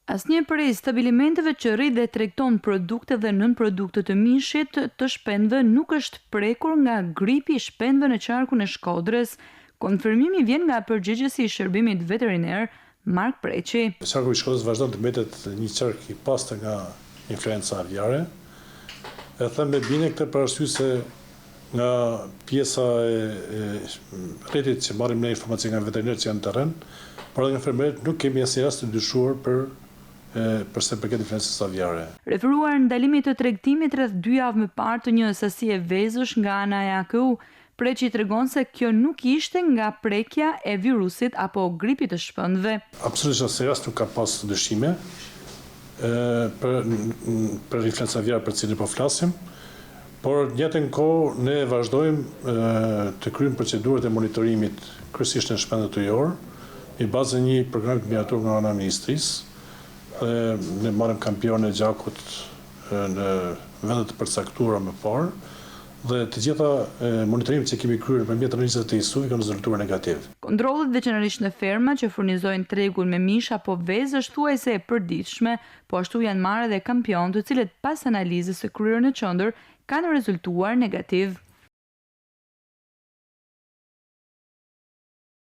Asnjë prej stabilimenteve që rri dhe tregton produkte dhe nënprodukte të mishit të shpendëve nuk është prekur nga gripi i shpendëve në qarkun e Shkodrës. Konfirmimi vjen nga përgjegjësi i shërbimit veteriner Mark Preçi. Qarku i Shkodrës vazhdon të mbetet një qark i pastë nga influenca aviare. E them me bine këtë për arsye se nga pjesa e rrjetit që marrim ne informacion nga veterinerët që janë në terren, por edhe nga infermerët nuk kemi asnjë rast të dyshuar përse përket influencës aviare. Referuar ndalimit të tregtimit rreth 2 javë më parë të një sasie vezësh nga ana e AKU, Preçi tregon se kjo nuk ishte nga prekja e virusit apo gripit të shpendëve. Absolutisht asnjë rast nuk ka pas dëshime për influencën aviare për cilën po flasim, por në njëjtën kohë ne vazhdojmë të kryejmë procedurat e monitorimit kryesisht në shpendët ujor, i bazë një programi të miratur nga ana e ministrisë. Ne marrim kampione e gjakut në vende të përcaktuara më parë dhe të gjitha monitorimet që kemi kryer nëpërmjet analizave të ISU kanë rezultuar negativ. Kontrollet veçanërisht në ferma që furnizojnë tregun me mish apo vezë është thuajse e përditshme, po ashtu janë marrë edhe kampion të cilët pas analizës së kryer në qendër kanë rezultuar negativ.